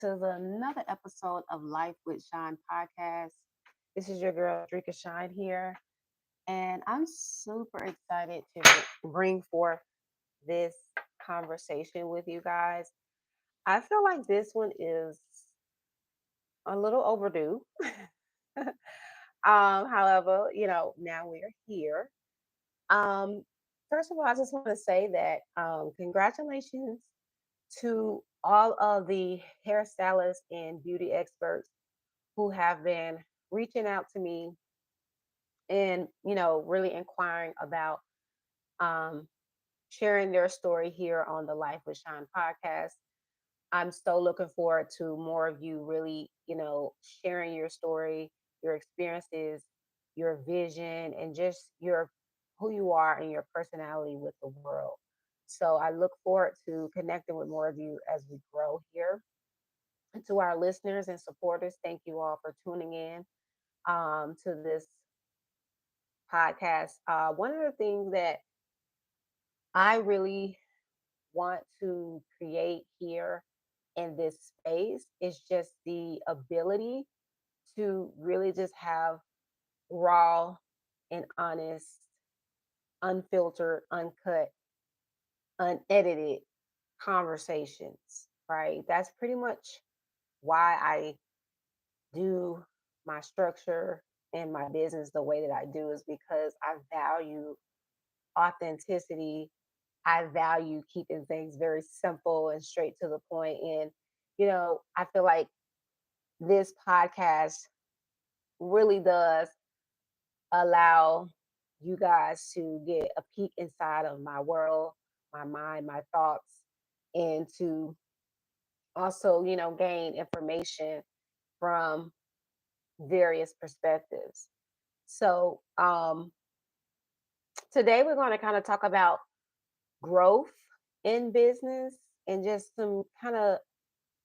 to another episode of Life with Shine podcast. This is your girl, Drika Shine here, and I'm super excited to bring forth this conversation with you guys. I feel like this one is a little overdue. However, now we're here. Um, First of all, I just want to say that congratulations to all of the hairstylists and beauty experts who have been reaching out to me and really inquiring about um, sharing their story here on the Life with Shine podcast. I'm so looking forward to more of you really sharing your story, your experiences, your vision, and just your who you are and your personality with the world. So I look forward to connecting with more of you as we grow here. And to our listeners and supporters, thank you all for tuning in to this podcast. One of the things that I really want to create here in this space is just the ability to really just have raw and honest, unfiltered, uncut, unedited conversations, right? That's pretty much why I do my structure and my business the way that I do is because I value authenticity. I value keeping things very simple and straight to the point. And, I feel like this podcast really does allow you guys to get a peek inside of my world, my mind, my thoughts, and to also, gain information from various perspectives. So, today we're going to kind of talk about growth in business and just some kind of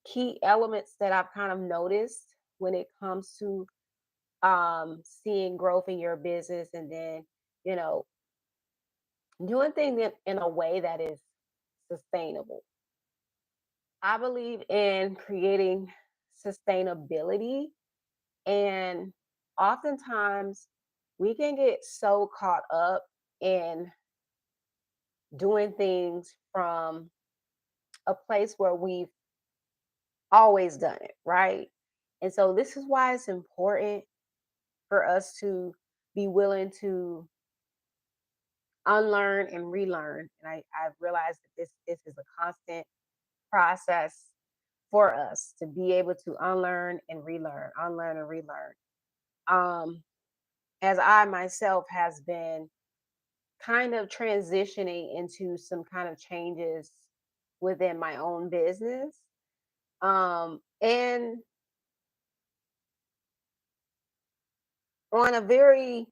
key elements that I've kind of noticed when it comes to seeing growth in your business and then, you know, doing things in a way that is sustainable. I believe in creating sustainability, and oftentimes we can get so caught up in doing things from a place where we've always done it, right? And so this is why it's important for us to be willing to unlearn and relearn. And I've realized that this is a constant process for us to be able to unlearn and relearn. Um, as I myself has been kind of transitioning into some kind of changes within my own business. And on a very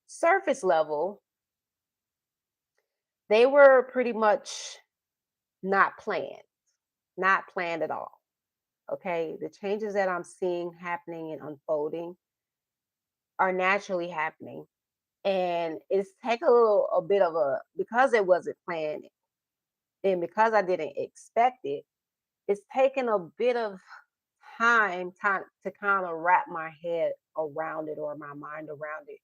surface level, they were pretty much not planned, not planned at all. Okay. The changes that I'm seeing happening and unfolding are naturally happening. And it's take a bit of a because it wasn't planned and because I didn't expect it, it's taken a bit of time to kind of wrap my head around it or my mind around it.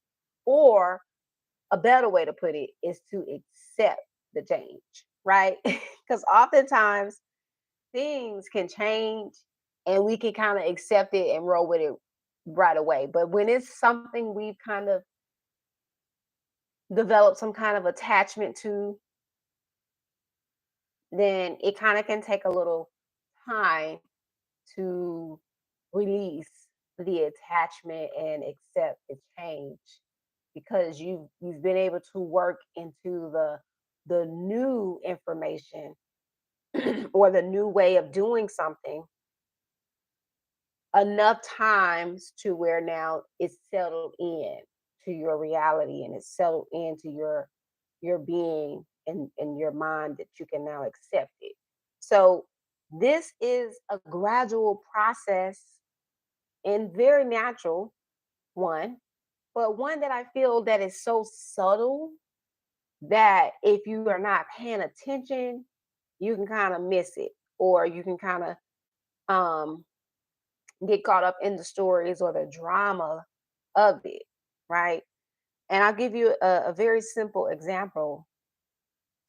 Or a better way to put it is to accept the change, right? Because oftentimes things can change and we can kind of accept it and roll with it right away. But when it's something we've kind of developed some kind of attachment to, then it kind of can take a little time to release the attachment and accept the change because you've been able to work into the new information or the new way of doing something enough times to where now it's settled in to your reality and it's settled into your being and your mind that you can now accept it. So this is a gradual process and very natural one, but one that I feel that is so subtle that if you are not paying attention, you can kind of miss it or you can kind of um, get caught up in the stories or the drama of it, right? And I'll give you a very simple example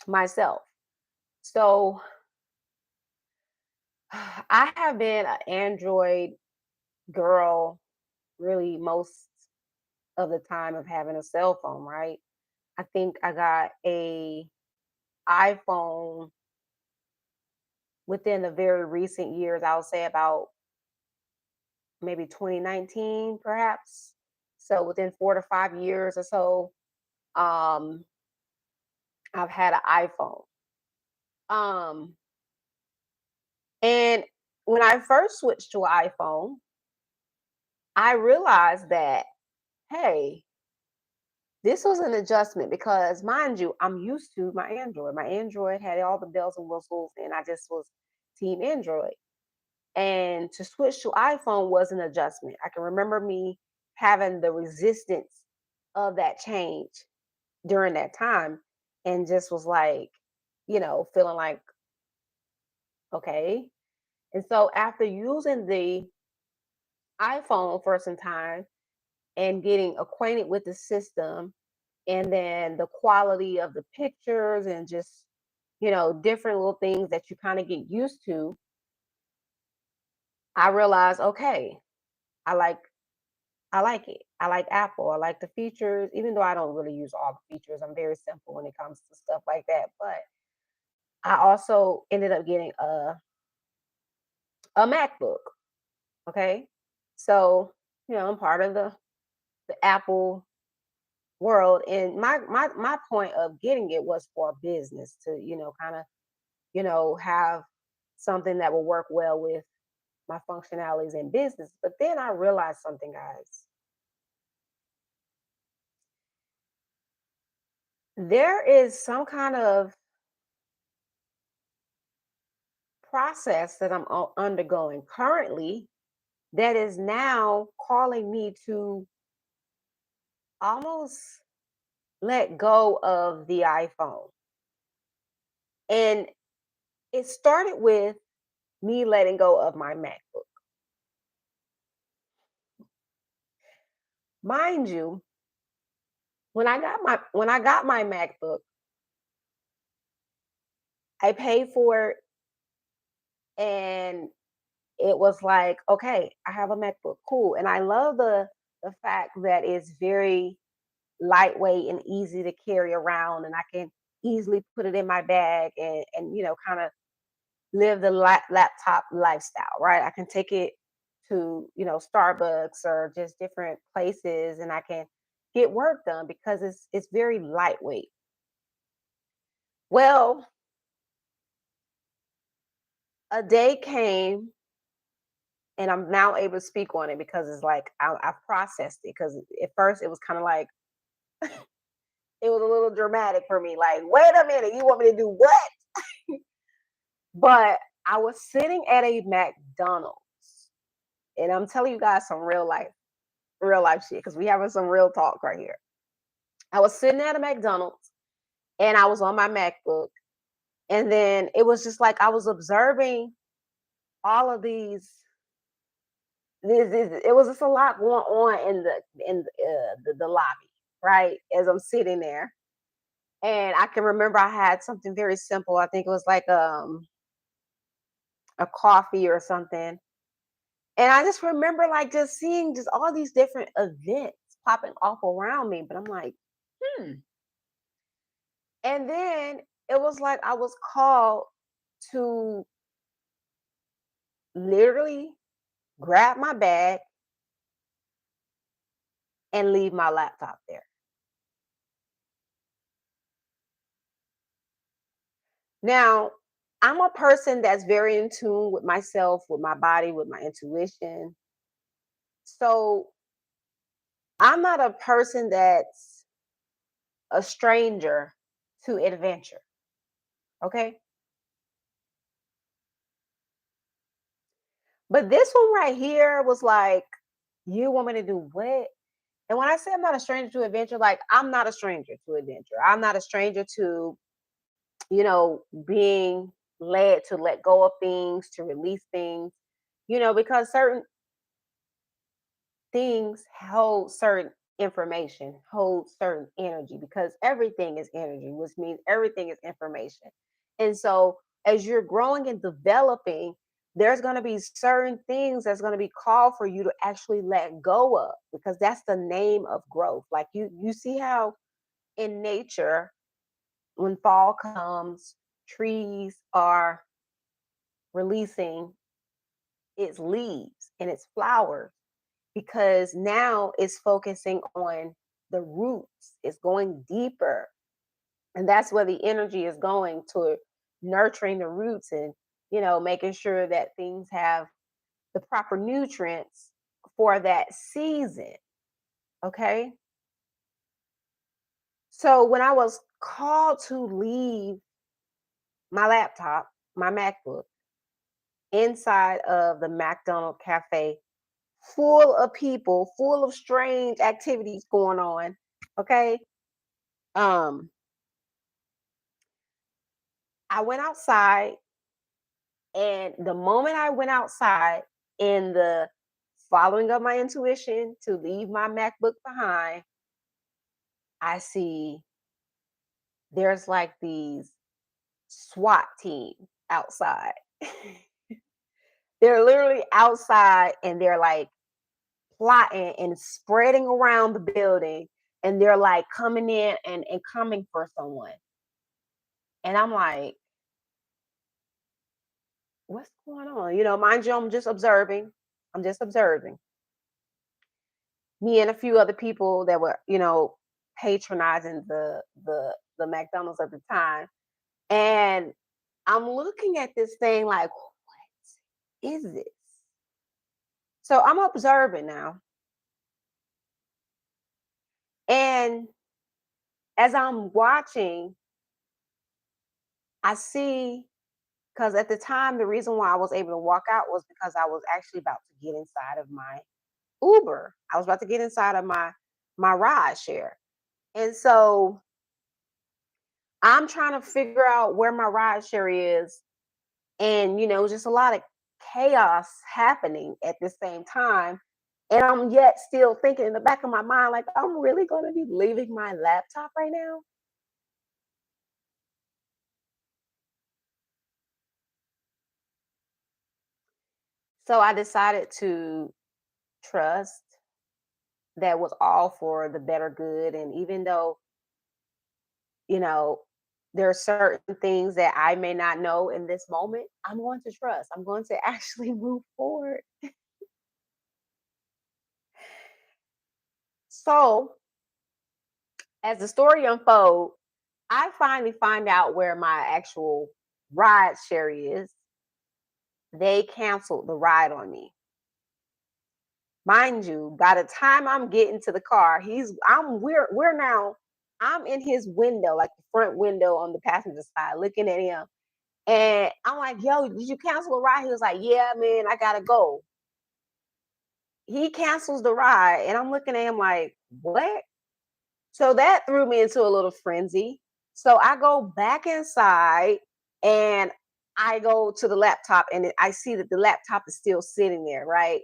myself. So I have been an Android girl really most of the time of having a cell phone, right? I think I got a iPhone within the very recent years. I would say about maybe 2019, perhaps. So within 4 to 5 years or so, um, I've had an iPhone. Um, and when I first switched to an iPhone, I realized that, hey, this was an adjustment because, mind you, I'm used to my Android. My Android had all the bells and whistles, and I just was team Android. And to switch to iPhone was an adjustment. I can remember me having the resistance of that change during that time and just was like, feeling like, okay. And so after using the iPhone for some time and getting acquainted with the system and then the quality of the pictures and just, different little things that you kind of get used to, I realized, okay, I like I like it. I like Apple. I like the features, even though I don't really use all the features. I'm very simple when it comes to stuff like that. But I also ended up getting a MacBook. Okay. So, I'm part of the Apple world. And my point of getting it was for business to, kind of, have something that will work well with my functionalities in business. But then I realized something, guys. There is some kind of process that I'm undergoing currently that is now calling me to almost let go of the iPhone. And it started with me letting go of my MacBook. Mind you, when I got my MacBook, I paid for it and it was like, okay, I have a MacBook, cool. And I love the fact that it's very lightweight and easy to carry around, and I can easily put it in my bag and kind of live the laptop lifestyle, right? I can take it to, Starbucks or just different places and I can get work done because it's very lightweight. Well, a day came and I'm now able to speak on it because it's like I've processed it because at first it was kind of like it was a little dramatic for me. Like, wait a minute, you want me to do what? But I was sitting at a McDonald's, and I'm telling you guys some real life shit because we having some real talk right here. I was sitting at a McDonald's and I was on my MacBook, and then it was just like I was observing all of these. It was just a lot going on in the lobby, right? As I'm sitting there, and I can remember I had something very simple. I think it was like a coffee or something. And I just remember like just seeing just all these different events popping off around me. But I'm like, hmm. And then it was like I was called to literally grab my bag and leave my laptop there. Now, I'm a person that's very in tune with myself, with my body, with my intuition. So I'm not a person that's a stranger to adventure. Okay. But this one right here was like, you want me to do what? And when I say I'm not a stranger to adventure, like I'm not a stranger to adventure. I'm not a stranger to, being led to let go of things, to release things. because certain things hold certain information, hold certain energy, because everything is energy, which means everything is information. And so as you're growing and developing, there's going to be certain things that's going to be called for you to actually let go of, because that's the name of growth. Like you see how in nature, when fall comes, trees are releasing its leaves and its flowers, because now it's focusing on the roots, it's going deeper. And that's where the energy is going to, nurturing the roots and, making sure that things have the proper nutrients for that season. Okay. So when I was called to leave my laptop, my MacBook, inside of the McDonald cafe, full of people, full of strange activities going on. Okay. Um, I went outside, and the moment I went outside, in the following of my intuition to leave my MacBook behind, I see there's like these SWAT team outside. They're literally outside, and they're like plotting and spreading around the building, and they're like coming in and coming for someone. And I'm like, what's going on? Mind you, I'm just observing. I'm just observing. Me and a few other people that were, patronizing the McDonald's at the time. And I'm looking at this thing like, what is this? So I'm observing now. And as I'm watching, I see, because at the time, the reason why I was able to walk out was because I was actually about to get inside of my Uber. I was about to get inside of my ride share. And so I'm trying to figure out where my ride share is. And, just a lot of chaos happening at the same time. And I'm yet still thinking in the back of my mind, like, I'm really going to be leaving my laptop right now. So I decided to trust that was all for the better good. And even though, you know, there are certain things that I may not know in this moment, I'm going to trust. I'm going to actually move forward. So as the story unfolds, I finally find out where my actual ride share is. They canceled the ride on me. Mind you, by the time I'm getting to the car, we're now, I'm in his window, like the front window on the passenger side, looking at him. And I'm like, yo, did you cancel a ride? He was like, yeah, man, I gotta go. He cancels the ride, and I'm looking at him like, what? So that threw me into a little frenzy. So I go back inside, and I go to the laptop, and I see that the laptop is still sitting there, right?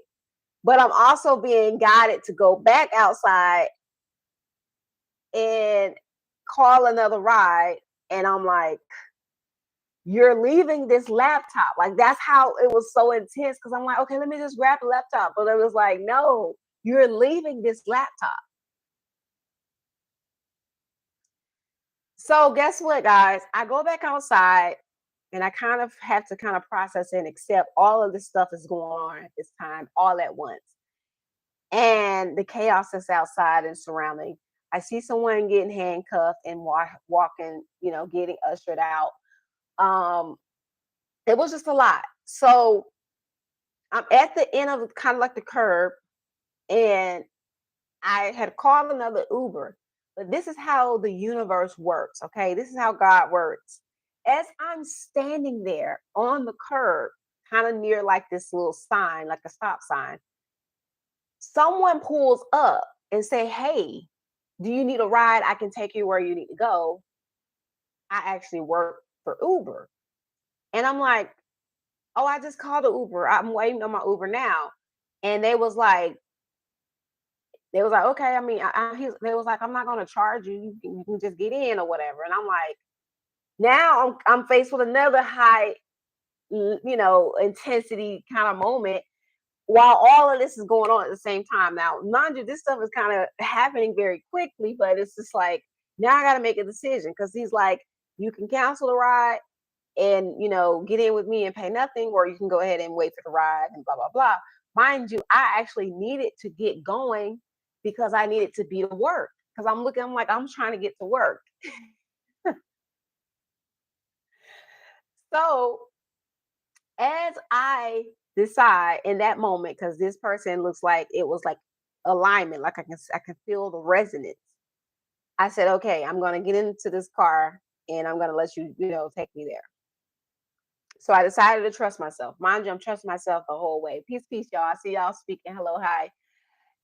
But I'm also being guided to go back outside and call another ride. And I'm like, you're leaving this laptop. Like, that's how it was so intense, because I'm like, okay, let me just grab the laptop. But it was like, no, you're leaving this laptop. So guess what, guys? I go back outside, and I kind of have to kind of process and accept all of this stuff is going on at this time, all at once. And the chaos that's outside and surrounding. I see someone getting handcuffed and walking, getting ushered out. Um, it was just a lot. So I'm at the end of kind of like the curb, and I had called another Uber. But this is how the universe works, okay? This is how God works. As I'm standing there on the curb, kind of near like this little sign, like a stop sign, someone pulls up and say, "Hey, do you need a ride? I can take you where you need to go." I actually work for Uber. And I'm like, oh, I just called the Uber. I'm waiting on my Uber now. And they was like, okay. I mean, they was like, I'm not gonna charge you. You can just get in or whatever. And I'm like, now I'm faced with another high, intensity kind of moment while all of this is going on at the same time. Now, mind you, this stuff is kind of happening very quickly, but it's just like now I got to make a decision because he's like, you can cancel the ride and get in with me and pay nothing, or you can go ahead and wait for the ride and blah blah blah. Mind you, I actually needed to get going because I needed to be to work because I'm like I'm trying to get to work. So as I decide in that moment, because this person looks like it was like alignment, like I can feel the resonance. I said, okay, I'm gonna get into this car and I'm gonna let you, take me there. So I decided to trust myself. Mind you, I'm trusting myself the whole way. Peace, peace, y'all. I see y'all speaking. Hello, hi.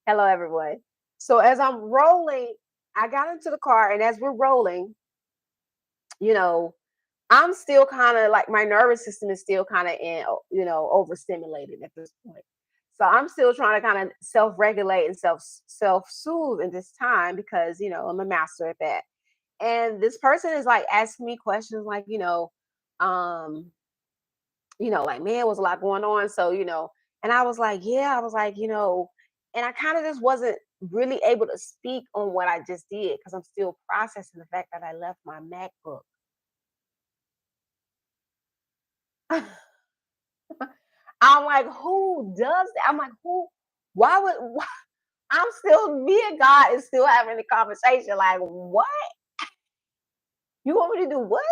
Hello, everyone. So as I'm rolling, I got into the car, and as we're rolling, you know, I'm still kind of like my nervous system is still kind of overstimulated at this point. So I'm still trying to kind of self-regulate and self-soothe in this time because I'm a master at that. And this person is like asking me questions like, um, like man, was a lot going on. So, and I was like, yeah, I was like, and I kind of just wasn't really able to speak on what I just did because I'm still processing the fact that I left my MacBook. I'm like, who does that? I'm like, who? Why would? Why? I'm still me and God is still having the conversation. Like, what? You want me to do what?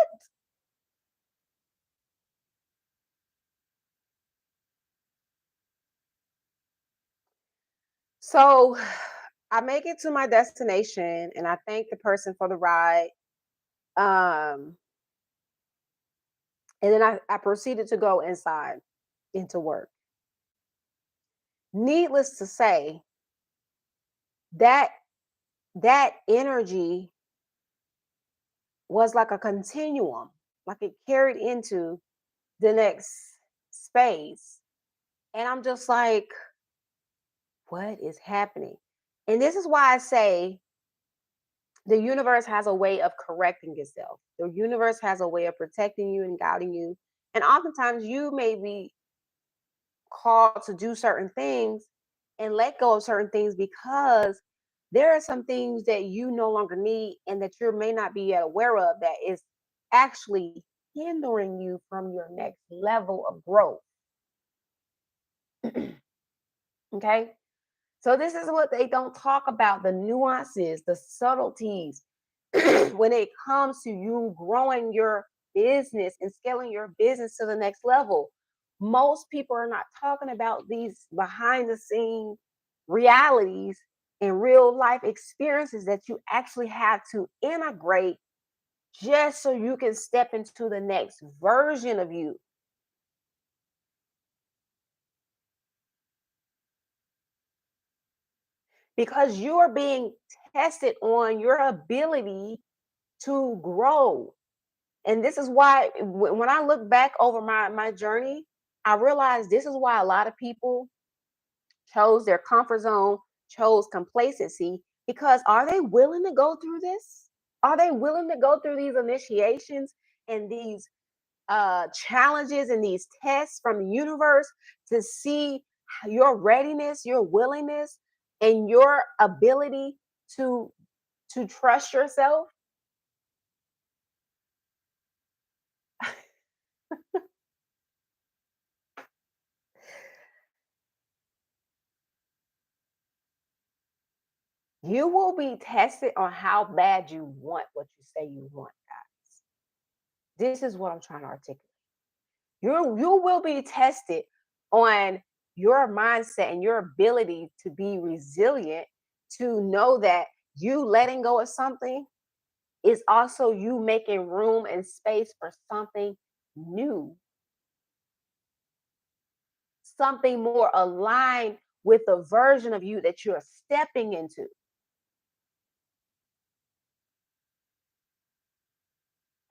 So, I make it to my destination, and I thank the person for the ride. Um, and then I proceeded to go inside into work. Needless to say, that that energy was like a continuum, like it carried into the next space. And I'm just like, what is happening? And this is why I say the universe has a way of correcting itself. The universe has a way of protecting you and guiding you. And oftentimes you may be called to do certain things and let go of certain things because there are some things that you no longer need and that you may not be aware of that is actually hindering you from your next level of growth. Okay. So this is what they don't talk about, the nuances, the subtleties when it comes to you growing your business and scaling your business to the next level. Most people are not talking about these behind the scene realities and real life experiences that you actually have to integrate just so you can step into the next version of you. Because you are being tested on your ability to grow. And this is why when I look back over my journey, I realized this is why a lot of people chose their comfort zone, chose complacency, because are they willing to go through this? Are they willing to go through these initiations and these challenges and these tests from the universe to see your readiness, your willingness, and your ability to trust yourself? You will be tested on how bad you want what you say you want, guys. This is what I'm trying to articulate. You will be tested on your mindset and your ability to be resilient, to know that you letting go of something is also you making room and space for something new, something more aligned with the version of you that you're stepping into.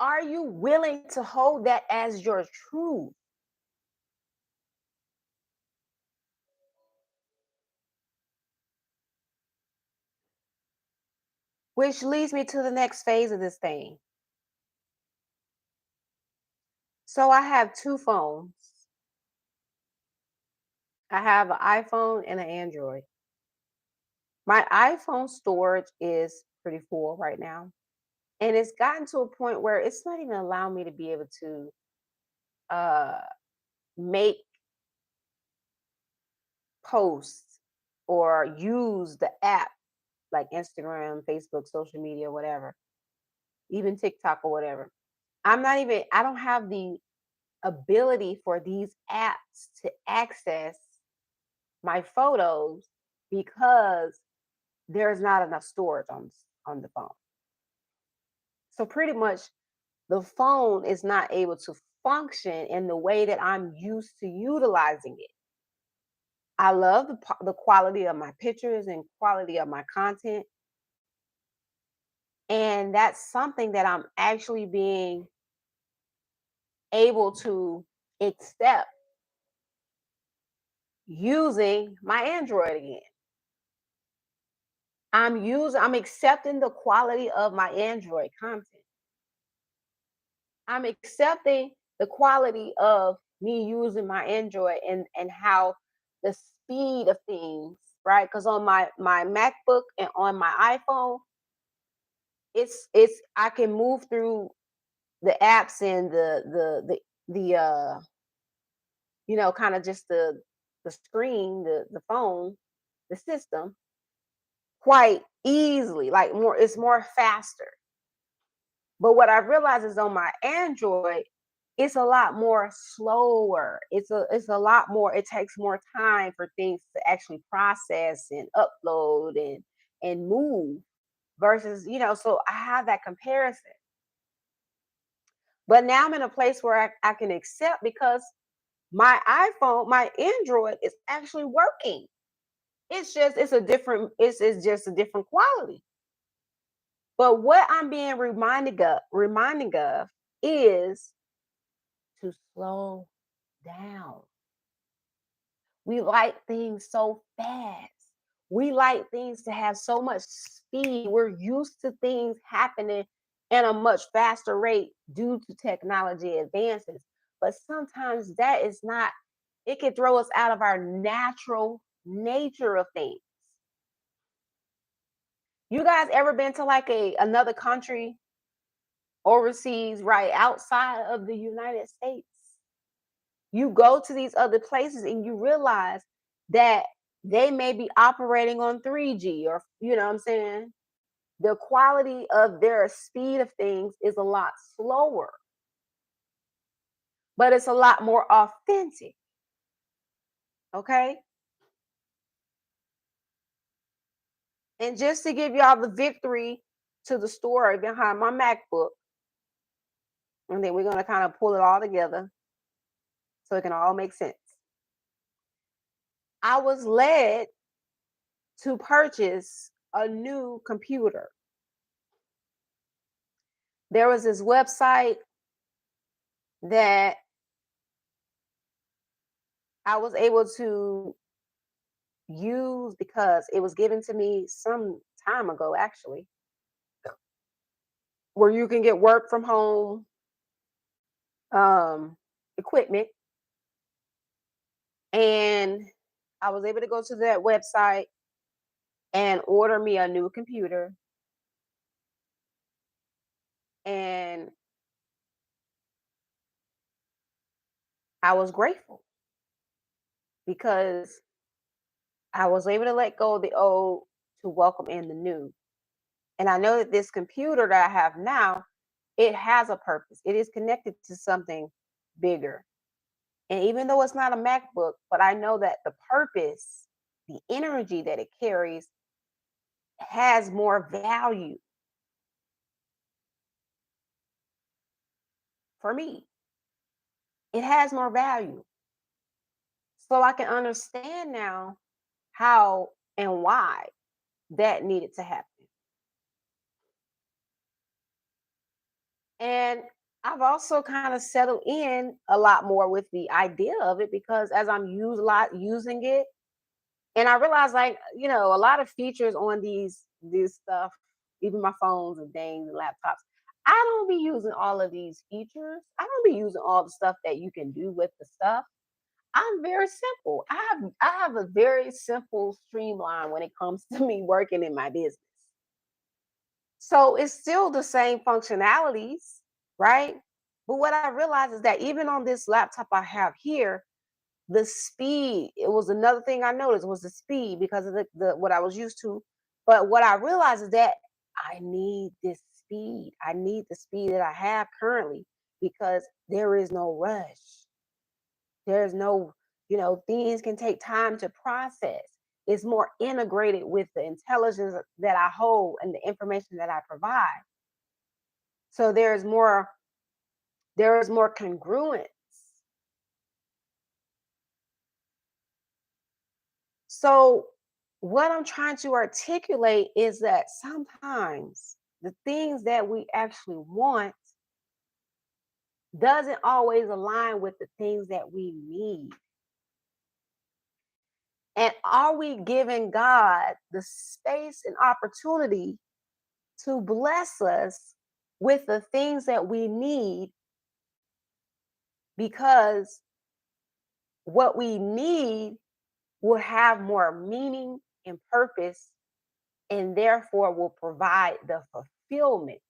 Are you willing to hold that as your truth? which leads me to the next phase of this thing. So I have two phones. I have an iPhone and an Android. My iPhone storage is pretty full right now. And it's gotten to a point where it's not even allowing me to be able to uh, make posts or use the app like Instagram, Facebook, social media, whatever, even TikTok or whatever. I don't have the ability for these apps to access my photos because there's not enough storage on the phone. So pretty much the phone is not able to function in the way that I'm used to utilizing it. I love the quality of my pictures and quality of my content. And that's something that I'm actually being able to accept using my Android again. I'm accepting the quality of my Android content. I'm accepting the quality of me using my Android and how the speed of things, right? Because on my MacBook and on my iPhone, it's I can move through the apps and the kind of just the screen, the phone, the system quite easily, like more it's more faster. But what I realize is on my Android, it's a lot more slower. It's a lot more, it takes more time for things to actually process and upload and move versus, so I have that comparison. But now I'm in a place where I can accept because my iPhone, my Android is actually working. It's just a different quality. But what I'm being reminding of is to slow down. We like things so fast. We like things to have so much speed. We're used to things happening at a much faster rate due to technology advances. But sometimes that is not, it can throw us out of our natural nature of things. You guys ever been to like another country overseas, right outside of the United States? You go to these other places and you realize that they may be operating on 3G, or you know what I'm saying? The quality of their speed of things is a lot slower, but it's a lot more authentic. Okay. And just to give y'all the victory to the story behind my MacBook, and then we're going to kind of pull it all together so it can all make sense. I was led to purchase a new computer. There was this website that I was able to use because it was given to me some time ago, actually, where you can get work from home um, equipment. And I was able to go to that website and order me a new computer. And I was grateful because I was able to let go of the old to welcome in the new. And I know that this computer that I have now, it has a purpose. It is connected to something bigger. And even though it's not a MacBook, but I know that the purpose, the energy that it carries has more value for me. It has more value. So I can understand now how and why that needed to happen. And I've also kind of settled in a lot more with the idea of it because as I'm using it, and I realize like, a lot of features on these stuff even my phones and things and laptops. I don't be using all of these features. I don't be using all the stuff that you can do with the stuff. I'm very simple. I have a very simple streamline when it comes to me working in my business. So it's still the same functionalities, right? But what I realized is that even on this laptop I have here, the speed, it was another thing I noticed was the speed because of the what I was used to. But what I realized is that I need this speed. I need the speed that I have currently because there is no rush. There's no, things can take time to process. It's more integrated with the intelligence that I hold and the information that I provide. So there is more congruence. So what I'm trying to articulate is that sometimes the things that we actually want doesn't always align with the things that we need. And are we giving God the space and opportunity to bless us with the things that we need because what we need will have more meaning and purpose and therefore will provide the fulfillment.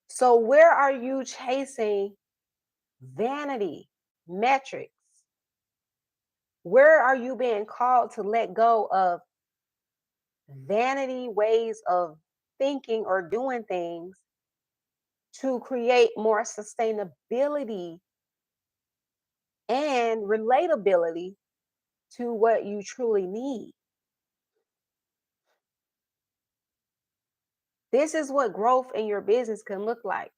So, where are you chasing vanity, metrics? Where are you being called to let go of vanity ways of thinking or doing things to create more sustainability and relatability to what you truly need? This is what growth in your business can look like.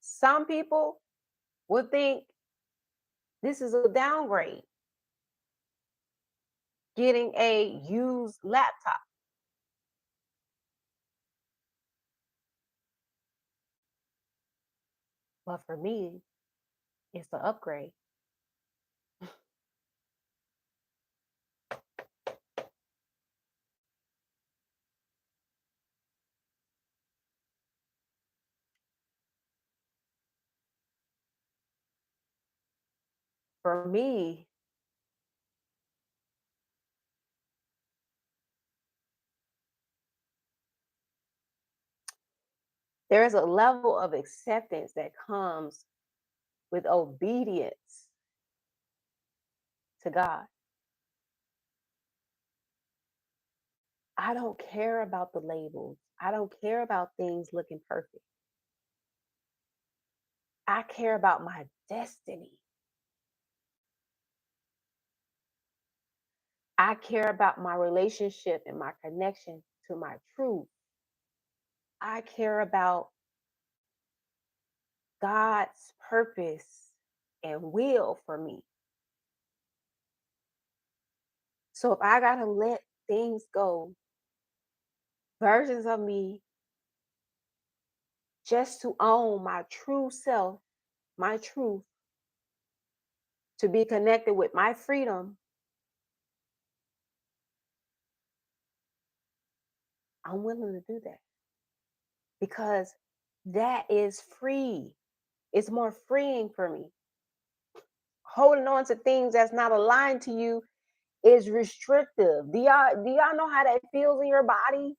Some people would think this is a downgrade, getting a used laptop. But for me, it's the upgrade. For me, there's a level of acceptance that comes with obedience to God. I don't care about the labels. I don't care about things looking perfect. I care about my destiny. I care about my relationship and my connection to my truth. I care about God's purpose and will for me. So if I got to let things go, versions of me, just to own my true self, my truth, to be connected with my freedom, I'm willing to do that because that is free. It's more freeing for me. Holding on to things that's not aligned to you is restrictive. Do y'all know how that feels in your body?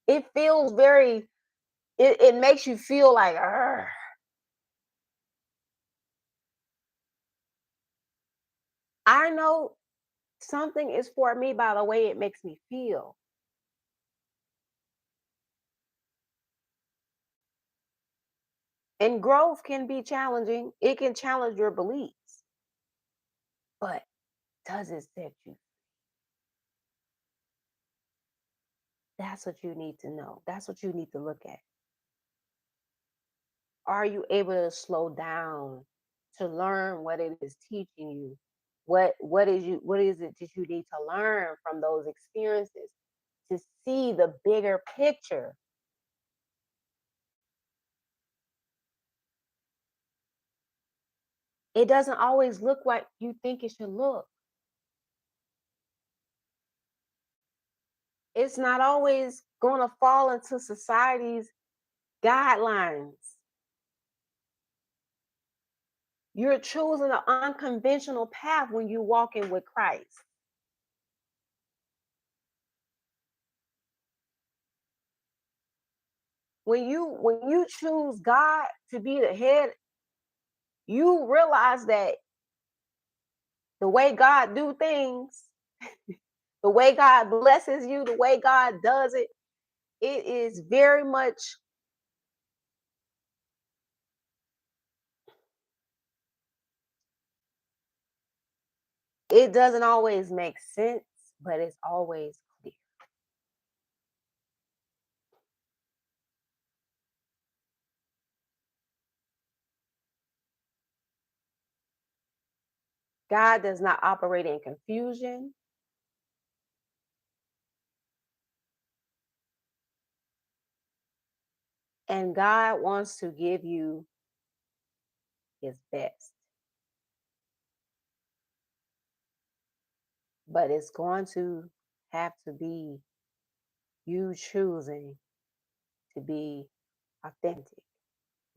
It feels very it makes you feel like "Argh." I know something is for me by the way it makes me feel. And growth can be challenging. It can challenge your beliefs, but does it set you? That's what you need to know. That's what you need to look at. Are you able to slow down to learn what it is teaching you? What is it that you need to learn from those experiences to see the bigger picture? It doesn't always look like you think it should look. It's not always going to fall into society's guidelines. You're choosing an unconventional path when you're walking with Christ. When you choose God to be the head, you realize that the way God do things, the way God blesses you, the way God does it, it is very much, it doesn't always make sense, but it's always clear. God does not operate in confusion, and God wants to give you his best. But it's going to have to be you choosing to be authentic,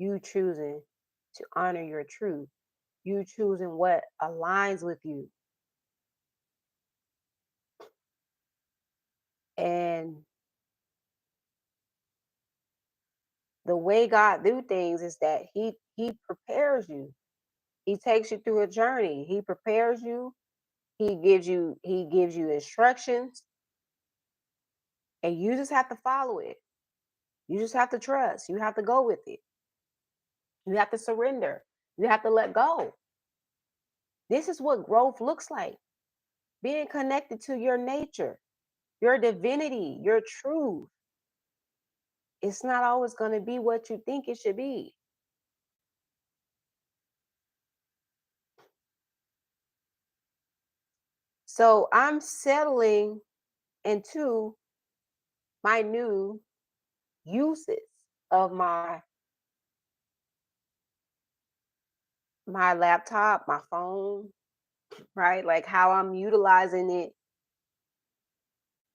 you choosing to honor your truth, you choosing what aligns with you. And the way God do things is that he prepares you. He takes you through a journey. He prepares you. He gives you instructions, and you just have to follow it. You just have to trust. You have to go with it. You have to surrender. You have to let go. This is what growth looks like. Being connected to your nature, your divinity, your truth. It's not always going to be what you think it should be. So I'm settling into my new uses of my laptop, my phone, right? Like how I'm utilizing it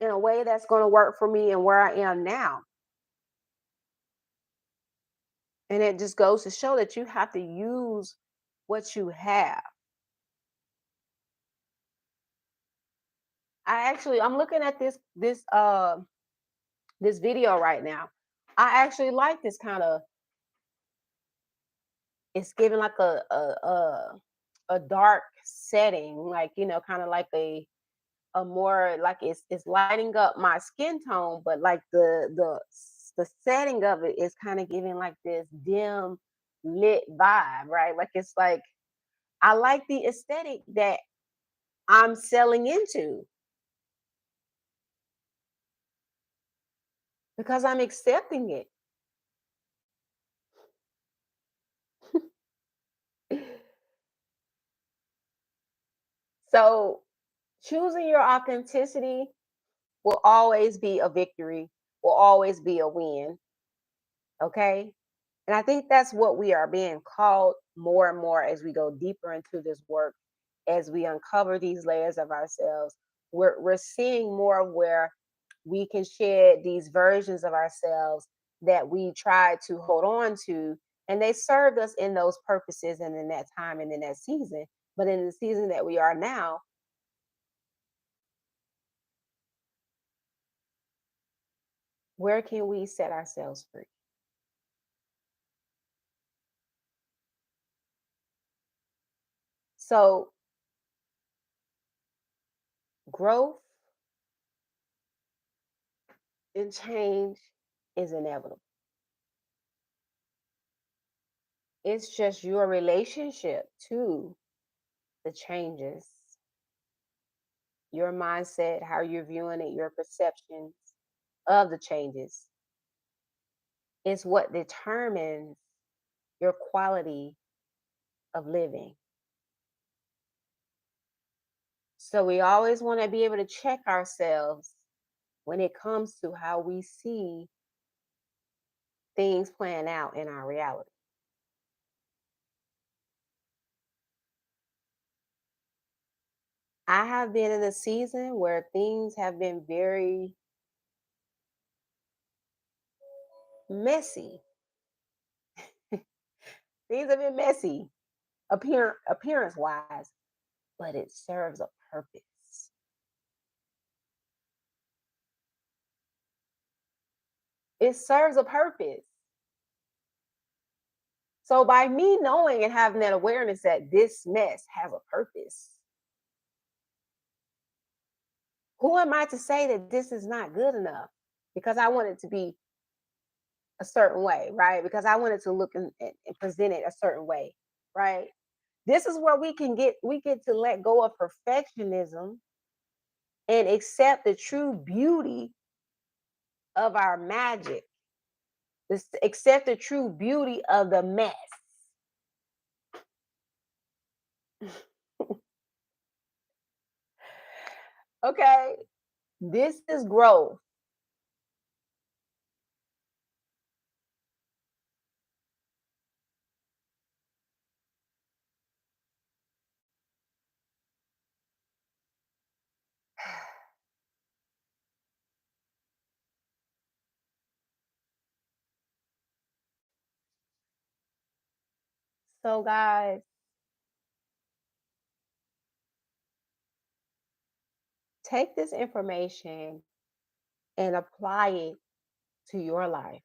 in a way that's going to work for me and where I am now. And it just goes to show that you have to use what you have. I'm looking at this video right now. I actually like this kind of, it's giving like a dark setting, like kind of like a more like it's lighting up my skin tone, but like the setting of it is kind of giving like this dim lit vibe, right? Like it's like I like the aesthetic that I'm selling into because I'm accepting it. So choosing your authenticity will always be a victory, will always be a win. Okay. And I think that's what we are being called more and more as we go deeper into this work, as we uncover these layers of ourselves. We're seeing more of where we can shed these versions of ourselves that we try to hold on to. And they served us in those purposes and in that time and in that season. But in the season that we are now, where can we set ourselves free? So, growth and change is inevitable. It's just your relationship to the changes, your mindset, how you're viewing it, your perceptions of the changes is what determines your quality of living. So we always want to be able to check ourselves when it comes to how we see things playing out in our reality. I have been in a season where things have been very messy. Things have been messy, appearance wise, but it serves a purpose. It serves a purpose. So by me knowing and having that awareness that this mess has a purpose, who am I to say that this is not good enough? Because I want it to be a certain way, right? Because I want it to look and present it a certain way, right? This is where we get to let go of perfectionism and accept the true beauty of our magic. Accept the true beauty of the mess. Okay? This is growth. So guys, take this information and apply it to your life.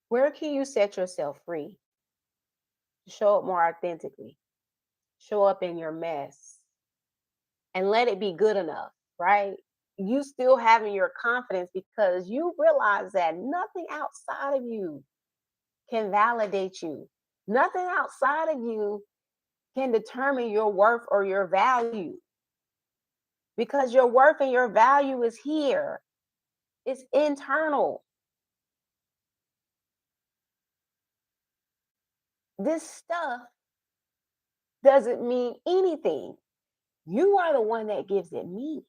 Where can you set yourself free to show up more authentically? Show up in your mess and let it be good enough, right? You still having your confidence because you realize that nothing outside of you can validate you. Nothing outside of you can determine your worth or your value because your worth and your value is here. It's internal. This stuff doesn't mean anything. You are the one that gives it meaning.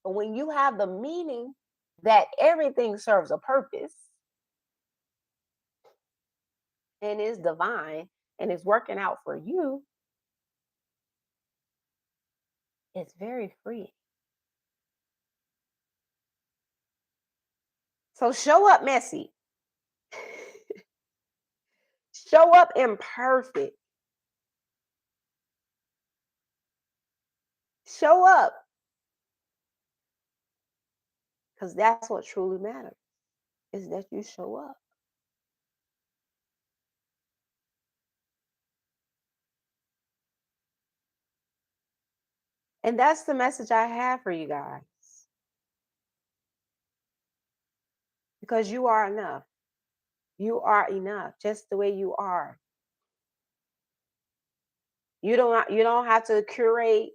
But when you have the meaning that everything serves a purpose and is divine and is working out for you, it's very free. So show up messy, show up imperfect, show up because that's what truly matters is that you show up. And that's the message I have for you guys because you are enough. You are enough just the way you are. You don't have to curate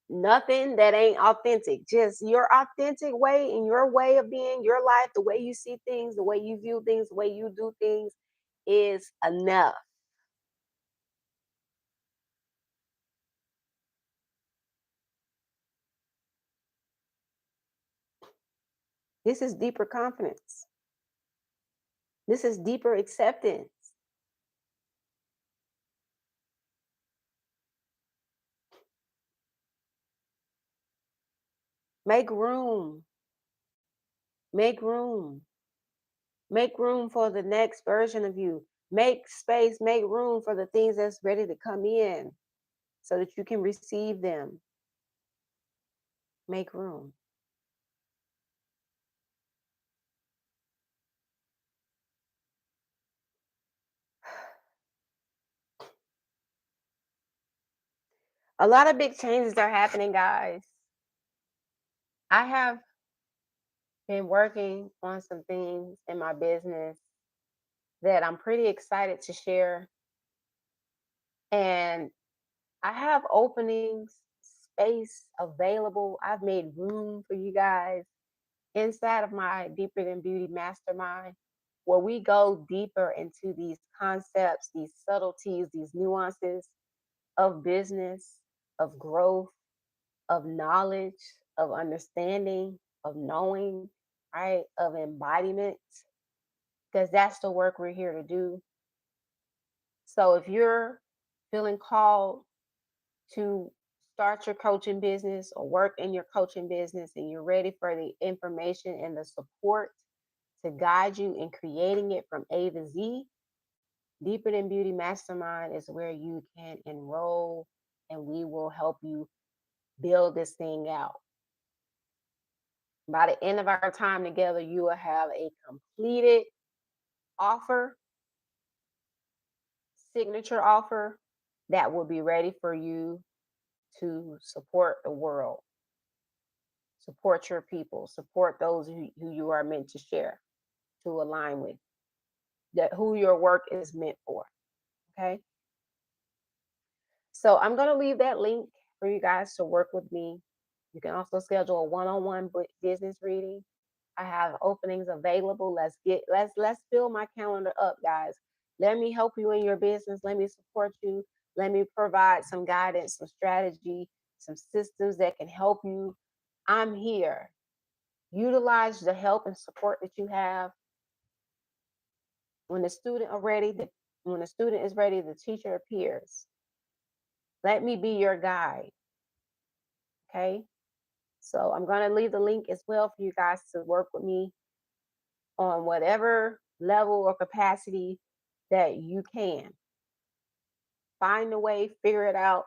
nothing that ain't authentic. Just your authentic way and your way of being, your life, the way you see things, the way you view things, the way you do things is enough. This is deeper confidence. This is deeper acceptance. Make room. Make room. Make room for the next version of you. Make space, make room for the things that's ready to come in so that you can receive them. Make room. A lot of big changes are happening, guys. I have been working on some things in my business that I'm pretty excited to share. And I have openings, space available. I've made room for you guys inside of my Deeper Than Beauty Mastermind, where we go deeper into these concepts, these subtleties, these nuances of business, of growth, of knowledge, of understanding, of knowing, right? Of embodiment, because that's the work we're here to do. So if you're feeling called to start your coaching business or work in your coaching business and you're ready for the information and the support to guide you in creating it from A to Z, Deeper Than Beauty Mastermind is where you can enroll and we will help you build this thing out. By the end of our time together, you will have a completed offer, signature offer that will be ready for you to support the world, support your people, support those who you are meant to share, to align with, that who your work is meant for. Okay. So I'm going to leave that link for you guys to work with me. You can also schedule a one-on-one business reading. I have openings available. Let's fill my calendar up, guys. Let me help you in your business. Let me support you. Let me provide some guidance, some strategy, some systems that can help you. I'm here. Utilize the help and support that you have. When the student are ready, when the student is ready, the teacher appears. Let me be your guide. Okay. So I'm going to leave the link as well for you guys to work with me on whatever level or capacity that you can. Find a way, figure it out,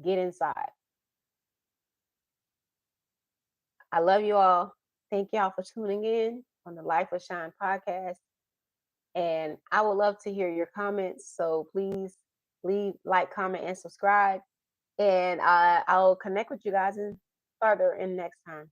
get inside. I love you all. Thank y'all for tuning in on the Life of Shine podcast. And I would love to hear your comments. So please leave, like, comment, and subscribe. And I'll connect with you guys further in next time.